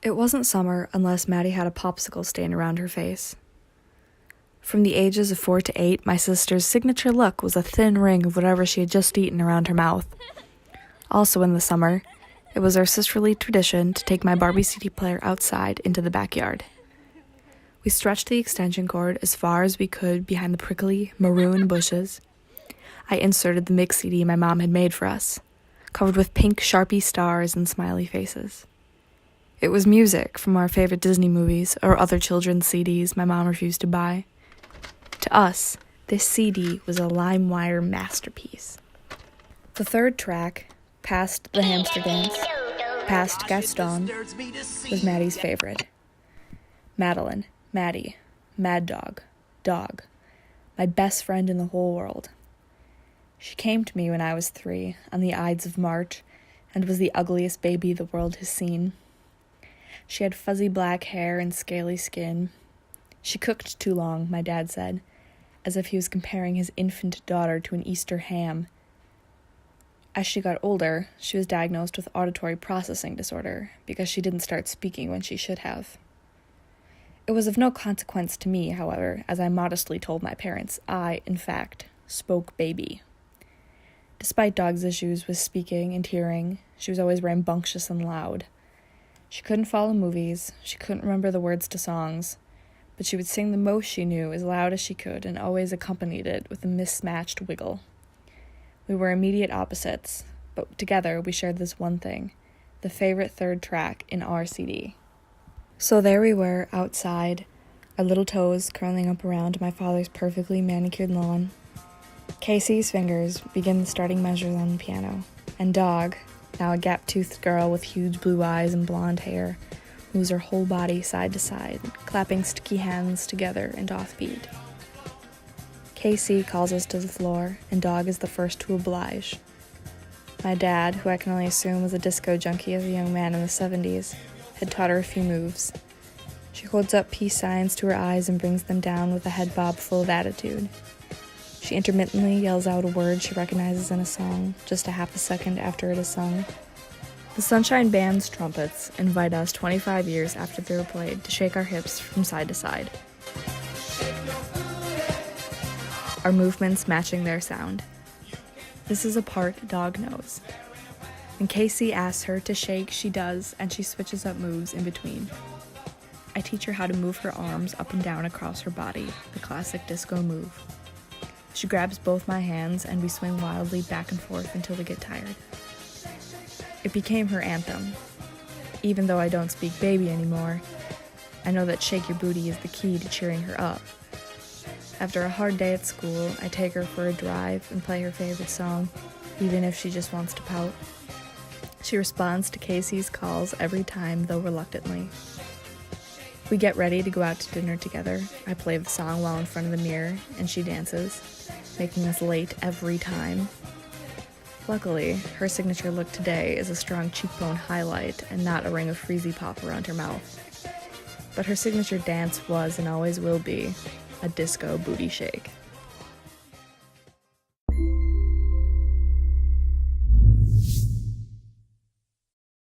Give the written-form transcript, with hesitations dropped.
It wasn't summer unless Maddie had a popsicle stain around her face. From the ages of 4 to 8, my sister's signature look was a thin ring of whatever she had just eaten around her mouth. Also in the summer, it was our sisterly tradition to take my Barbie CD player outside into the backyard. We stretched the extension cord as far as we could behind the prickly, maroon bushes. I inserted the mix CD my mom had made for us, covered with pink Sharpie stars and smiley faces. It was music from our favorite Disney movies or other children's CDs my mom refused to buy. To us, this CD was a LimeWire masterpiece. The third track, Past the Hamster Dance, Past Gaston, was Maddie's favorite. Madeline, Maddie, Mad Dog, Dog, my best friend in the whole world. She came to me when I was 3 on the Ides of March and was the ugliest baby the world has seen. She had fuzzy black hair and scaly skin. She cooked too long, my dad said, as if he was comparing his infant daughter to an Easter ham. As she got older, she was diagnosed with auditory processing disorder because she didn't start speaking when she should have. It was of no consequence to me, however, as I modestly told my parents I, in fact, spoke baby. Despite Dog's issues with speaking and hearing, she was always rambunctious and loud. She couldn't follow movies, she couldn't remember the words to songs, but she would sing the most she knew as loud as she could and always accompanied it with a mismatched wiggle. We were immediate opposites, but together we shared this one thing, the favorite third track in our CD. So there we were, outside, our little toes curling up around my father's perfectly manicured lawn. Casey's fingers begin the starting measures on the piano, and Dog, now a gap-toothed girl with huge blue eyes and blonde hair, moves her whole body side to side, clapping sticky hands together and offbeat. Casey calls us to the floor, and Dog is the first to oblige. My dad, who I can only assume was a disco junkie as a young man in the 70s, had taught her a few moves. She holds up peace signs to her eyes and brings them down with a head bob full of attitude. She intermittently yells out a word she recognizes in a song, just a half a second after it is sung. The Sunshine Band's trumpets invite us 25 years after they were played to shake our hips from side to side, our movements matching their sound. This is a part Dog knows. When Casey asks her to shake, she does, and she switches up moves in between. I teach her how to move her arms up and down across her body, the classic disco move. She grabs both my hands, and we swing wildly back and forth until we get tired. It became her anthem. Even though I don't speak baby anymore, I know that shake your booty is the key to cheering her up. After a hard day at school, I take her for a drive and play her favorite song, even if she just wants to pout. She responds to Casey's calls every time, though reluctantly. We get ready to go out to dinner together. I play the song while in front of the mirror, and she dances, making us late every time. Luckily, her signature look today is a strong cheekbone highlight and not a ring of Freezy Pop around her mouth. But her signature dance was and always will be a disco booty shake.